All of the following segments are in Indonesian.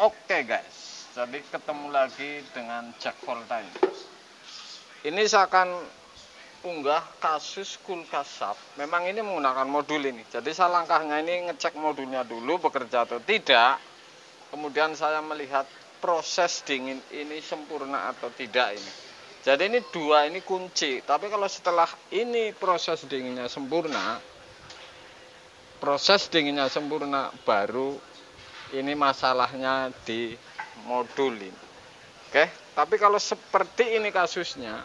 Oke guys, jadi ketemu lagi dengan Jack Volta ini. Ini saya akan unggah kasus kulkas SAP. Memang ini menggunakan modul ini. Jadi saya langkahnya ini ngecek modulnya dulu bekerja atau tidak. Kemudian saya melihat proses dingin ini sempurna atau tidak ini. Jadi ini dua ini kunci. Tapi kalau setelah ini proses dinginnya sempurna, baru ini masalahnya di modul ini. Oke, tapi kalau seperti ini kasusnya,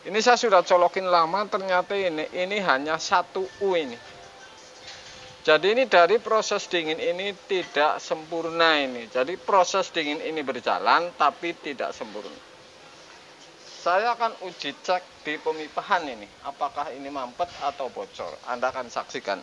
ini saya sudah colokin lama, ternyata ini hanya 1 U ini. Jadi ini dari proses dingin ini tidak sempurna ini. Jadi proses dingin ini berjalan tapi tidak sempurna. Saya akan uji cek di pemipahan ini, apakah ini mampet atau bocor. Anda akan saksikan.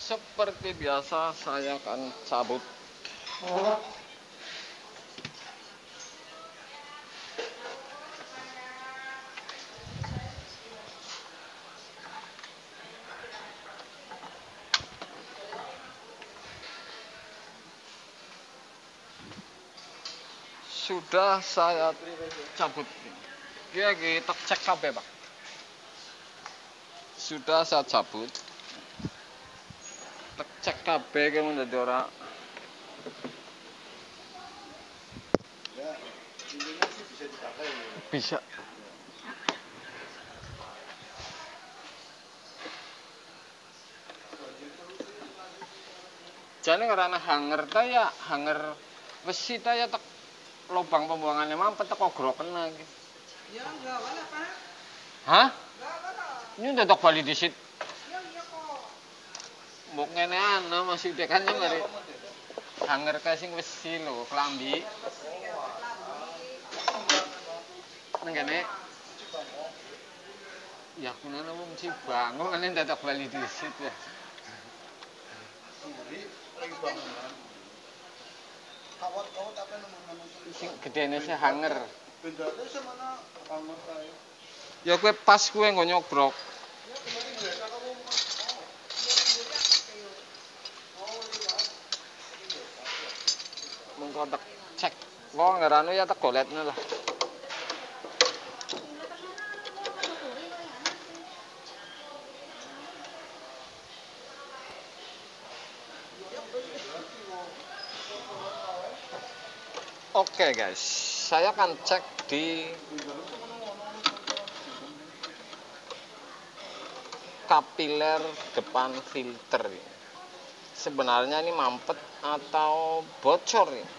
Seperti biasa saya akan cabut. Sudah saya cabut. Kita cek KB, Pak. Sudah saya cabut. Cek KB kamu menjadi orang. Ya, intinya sih bisa dipakai. Bisa. Jadi karena hanger ya hanger besi ya tak lubang pembuangannya mampet tak grok kena gitu. Ya enggak wala Pak. Hah? Enggak wala. Ini udah tak balik di sit. Ya iya kok. Mbok ngene ana masih dekannya mari. Hanger casing besi lho, klambi. Nang kene. Ya kunana wong Cibango kan dadak balik di sit ya. Lagi bangunan. Kawat-kawat apa namanya? Sing gedene se hanger. Bendanya semana hanger kae. Ya kowe pas kowe nggo nyobrok. Ya kemarin mereka kamu Mengko tak cek. Wong ngarano ya tak goletne lah. Oke guys, saya akan cek di kapiler depan filter. Sebenarnya ini mampet atau bocor ini.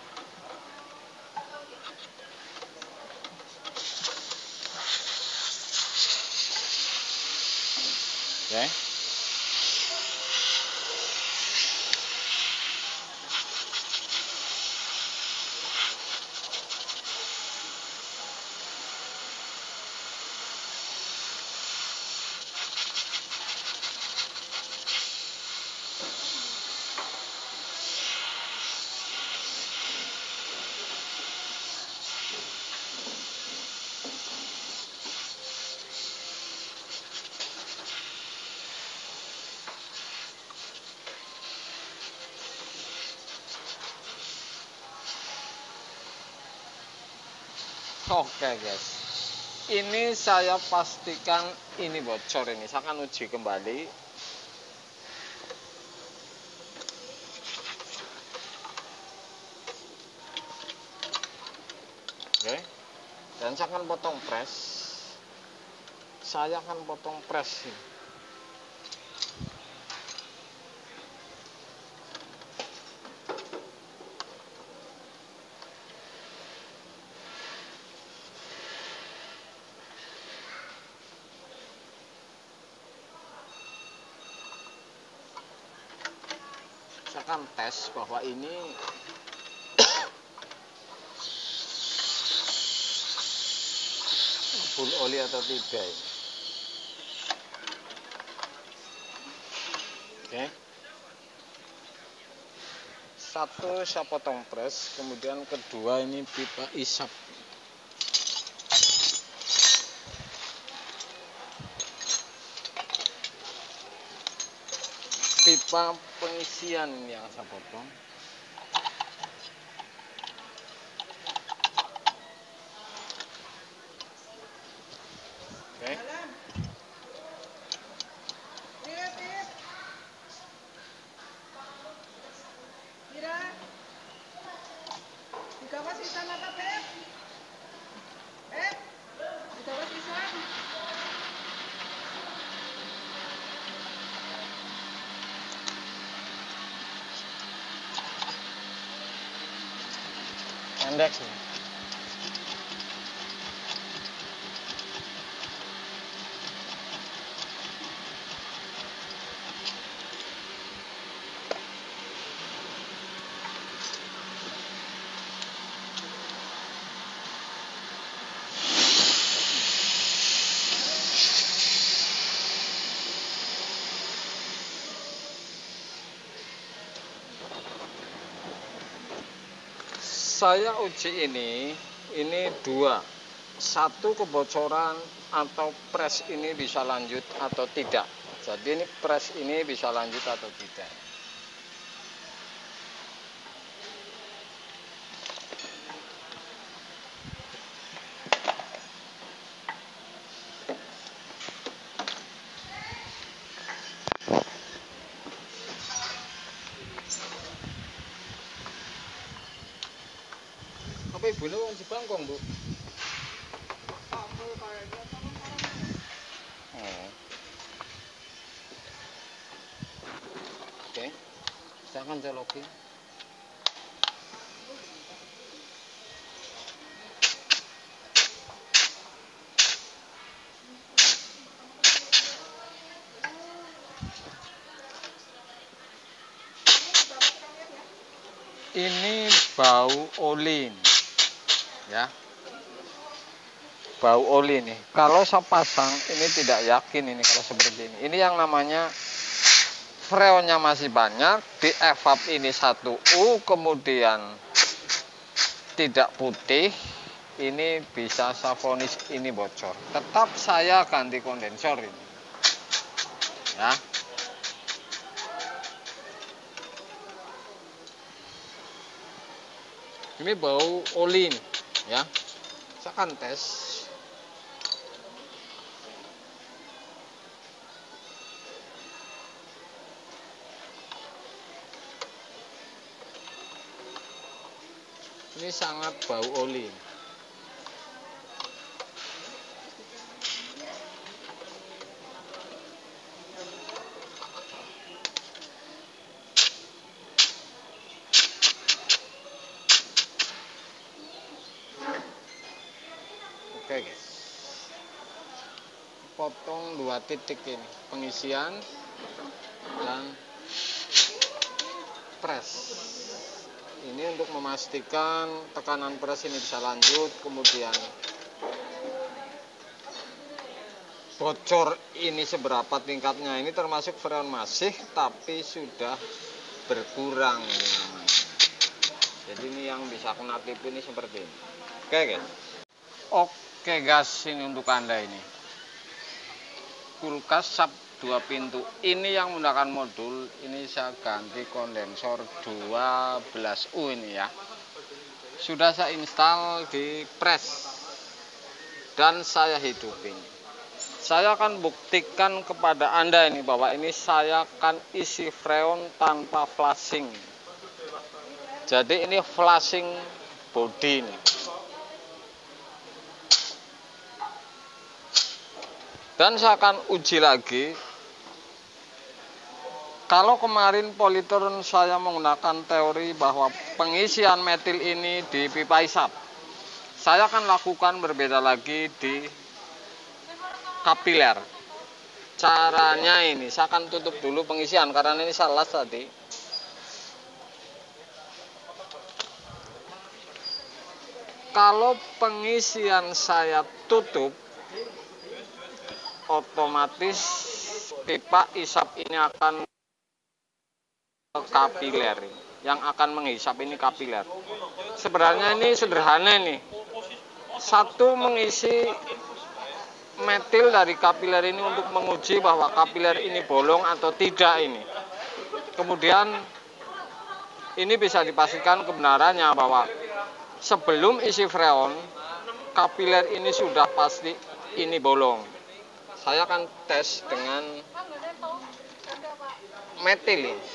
Oke. Oke guys, ini saya pastikan ini bocor ini. Saya akan uji kembali. Oke, dan saya akan potong press. Saya akan potong press ini. Saya akan tes bahwa ini full oli atau tidak. Oke. Satu saya potong pres, kemudian kedua ini pipa isap. Pipa pengisian ini yang saya potong. Oke. Pendek sih. Saya uji ini dua, satu kebocoran atau pres ini bisa lanjut atau tidak. Jadi ini pres ini bisa lanjut atau tidak. Apa ibu ini wong Bangkong, Bu? Oh. Oke. Saya akan colokin. Ini bau oli, ya, bau oli nih. Kalau saya pasang ini tidak yakin ini kalau seperti ini. Ini yang namanya freonnya masih banyak, di evap ini 1U, kemudian tidak putih. Ini bisa saya vonis ini bocor. Tetap saya ganti kondensor ini, ya. Ini bau oli nih, ya. Saya akan tes. Ini sangat bau oli. Oke guys, potong 2 titik ini, pengisian dan pres. Ini untuk memastikan tekanan pres ini bisa lanjut, kemudian bocor ini seberapa tingkatnya. Ini termasuk freon masih, tapi sudah berkurang ini namanya. Jadi ini yang bisa kena tip ini seperti ini. Oke guys. Oke guys, ini untuk Anda ini kulkas sub 2 pintu. Ini yang menggunakan modul. Ini saya ganti kondensor 12U ini ya. Sudah saya install di pres dan saya hidupin. Saya akan buktikan kepada Anda ini bahwa ini saya akan isi freon tanpa flashing. Jadi ini flashing body ini. Dan saya akan uji lagi. Kalau kemarin Polytron saya menggunakan teori bahwa pengisian metil ini di pipa isap, saya akan lakukan berbeda lagi di kapiler. Caranya ini, saya akan tutup dulu pengisian karena ini salah tadi. Kalau pengisian saya tutup, otomatis pipa isap ini akan kapiler ini. Yang akan menghisap ini kapiler. Sebenarnya ini sederhana nih. Satu, mengisi metil dari kapiler ini untuk menguji bahwa kapiler ini bolong atau tidak ini. Kemudian ini bisa dipastikan kebenarannya bahwa sebelum isi freon, kapiler ini sudah pasti ini bolong. Saya akan tes dengan metil ini.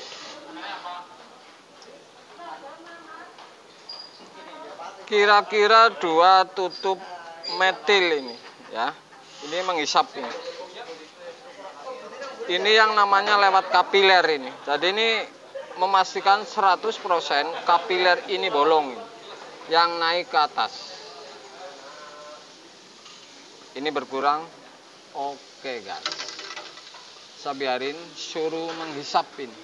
Kira-kira 2 tutup metil ini ya. Ini menghisap ini. Ini yang namanya lewat kapiler ini. Jadi ini memastikan 100% kapiler ini bolong ini, yang naik ke atas. Ini berkurang. Oke guys. Saya biarin suruh menghisap ini.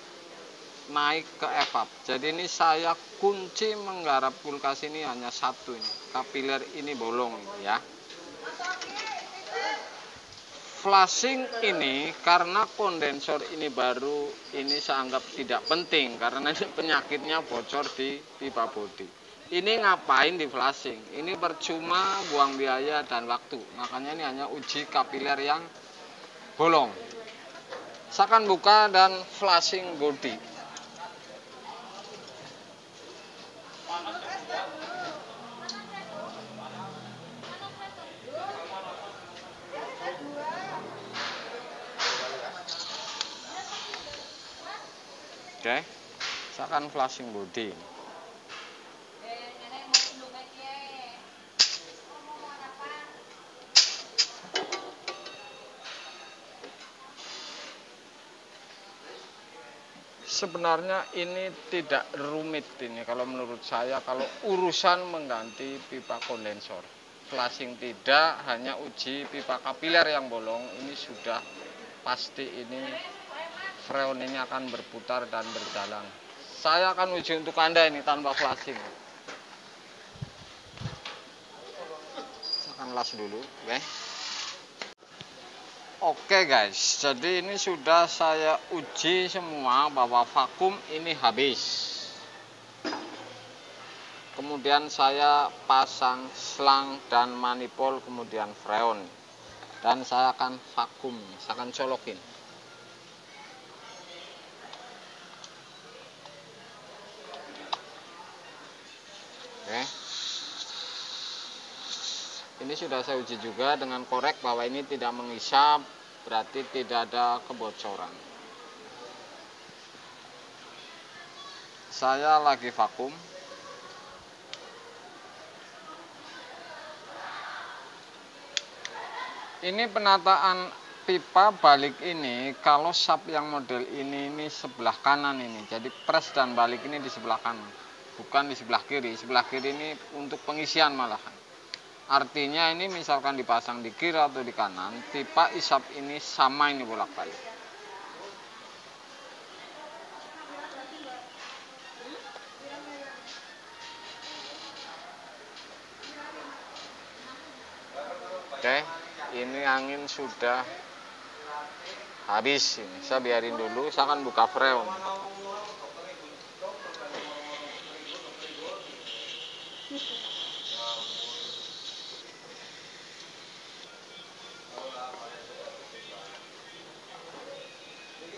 Naik ke evap. Jadi ini saya kunci menggarap kulkas ini hanya satu ini. Kapiler ini bolong ya. Flushing ini karena kondensor ini baru, ini saya anggap tidak penting karena ini penyakitnya bocor di pipa bodi. Ini ngapain di flushing? Ini percuma, buang biaya dan waktu. Makanya ini hanya uji kapiler yang bolong. Saya akan buka dan flushing bodi. Oke, saya akan flushing bodi. Sebenarnya ini tidak rumit ini kalau menurut saya, kalau urusan mengganti pipa kondensor. Flushing tidak, hanya uji pipa kapiler yang bolong. Ini sudah pasti ini freon ini akan berputar dan berjalan. Saya akan uji untuk Anda ini tanpa flushing. Saya akan las dulu, oke. Oke guys, jadi ini sudah saya uji semua bahwa vakum ini habis. Kemudian saya pasang selang dan manifold, kemudian freon. Dan saya akan vakum, saya akan colokin. Oke. Ini sudah saya uji juga dengan korek bahwa ini tidak menghisap, berarti tidak ada kebocoran. Saya lagi vakum. Ini penataan pipa balik ini, kalau sap yang model ini sebelah kanan ini. Jadi pres dan balik ini di sebelah kanan, bukan di sebelah kiri. Sebelah kiri ini untuk pengisian malahan. Artinya ini misalkan dipasang di kiri atau di kanan, pipa isap ini sama ini bolak-balik. Oke, ini angin sudah habis ini. Saya biarin dulu, saya akan buka freon.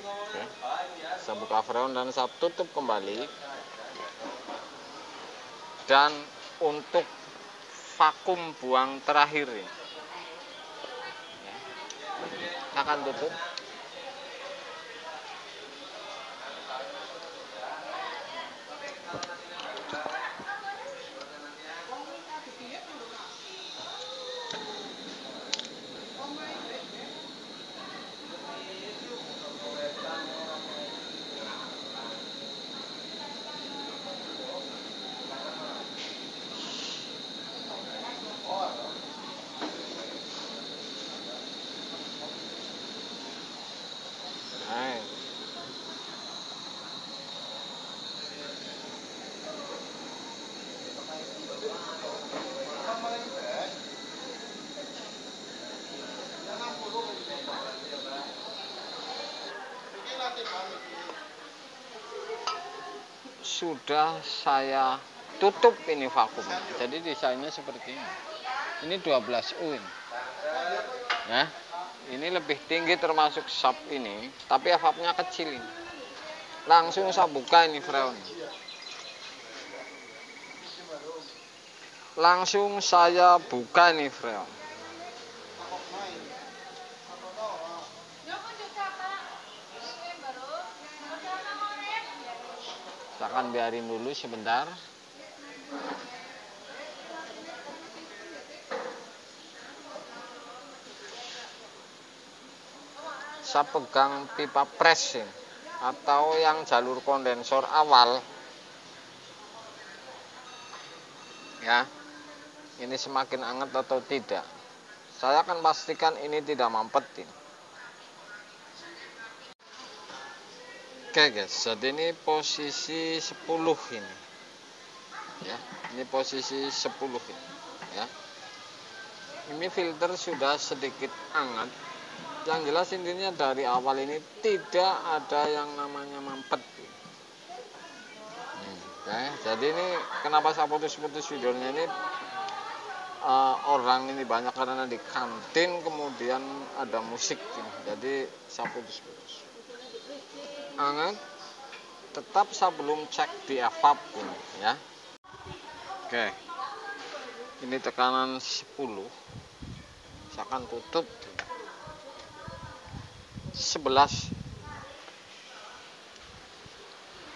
Oke. Saya buka freon dan saya tutup kembali. Dan untuk vakum buang terakhir ini, saya akan tutup. sudah saya tutup ini vakum. Jadi desainnya seperti ini. Ini 12U ini. Ya. Ini lebih tinggi termasuk sub ini, tapi evapnya kecil ini. Langsung saya buka ini freon. Langsung saya buka ini freon. Saya akan biarin dulu sebentar. Saya pegang pipa pres ini, atau yang jalur kondensor awal. Ya. Ini semakin hangat atau tidak. Saya akan pastikan ini tidak mampet ini. Oke guys, jadi ini posisi 10 ini. Ya, ini posisi 10 ini, ya. Ini filter sudah sedikit hangat. Yang jelas intinya dari awal ini tidak ada yang namanya mampet. Oke, jadi ini kenapa saya putus-putus videonya ini, orang ini banyak karena di kantin kemudian ada musik ini. Jadi saya putus-putus. Hangat, tetap saya belum cek di evap ini, ya. Oke, ini tekanan 10. Saya akan tutup 11.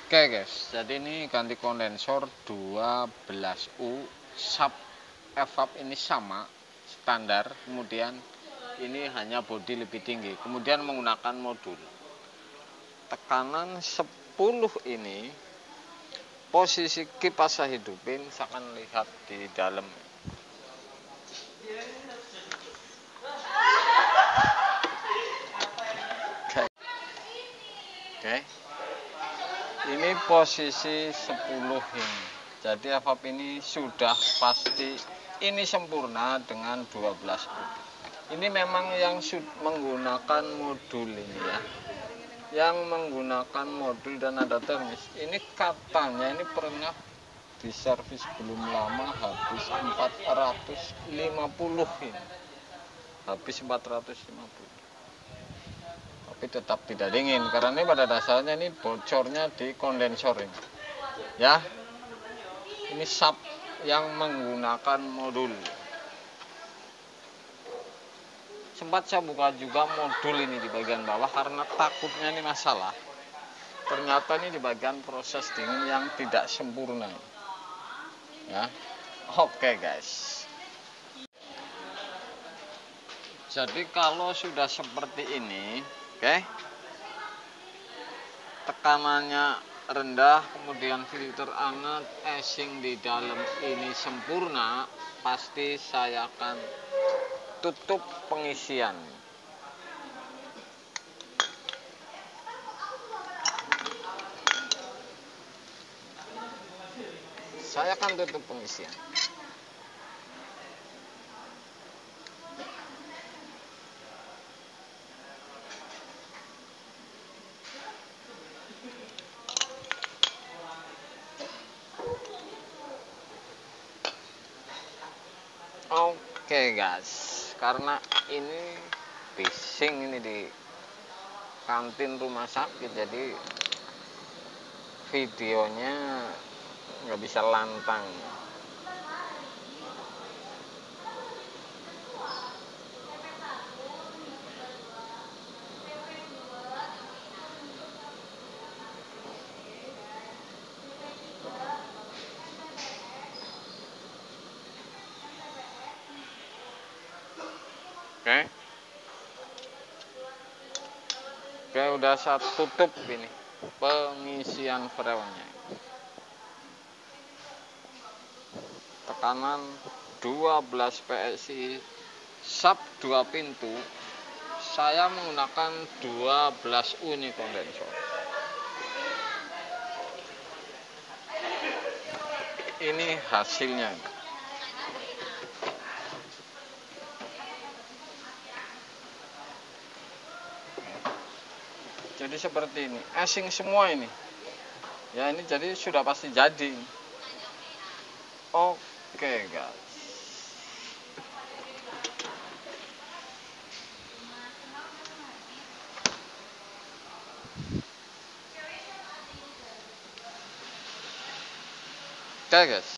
Oke guys, jadi ini ganti kondensor 12U, sub evap ini sama standar, kemudian ini hanya bodi lebih tinggi, kemudian menggunakan modul. Tekanan 10 ini posisi kipas saya hidupin, saya akan lihat di dalam. Oke. Ini posisi 10 ini. Jadi evap ini sudah pasti ini sempurna dengan 12U. Ini memang yang menggunakan modul ini, ya. Yang menggunakan modul dan ada termis. Ini katanya ini pernah diservis belum lama habis 450 ini. Habis 450. Tapi tetap tidak dingin karena ini pada dasarnya ini bocornya di kondensor ini, ya. Ini sub yang menggunakan modul. Sempat saya buka juga modul ini di bagian bawah karena takutnya ini masalah. Ternyata ini di bagian proses dingin yang tidak sempurna, ya. Oke guys, jadi kalau sudah seperti ini, oke, tekanannya rendah, kemudian filter hangat, eshing di dalam ini sempurna, pasti saya akan tutup pengisian. Saya akan tutup pengisian. Oke guys, karena ini bising ini di kantin rumah sakit, jadi videonya nggak bisa lantang. Oke, udah saya tutup ini pengisian freonnya. Tekanan 12 PSI, sub 2 pintu. Saya menggunakan 12U ini kondensor. Ini hasilnya. Jadi seperti ini, eshing semua ini. Ya ini jadi sudah pasti jadi. Oke guys. Oke guys.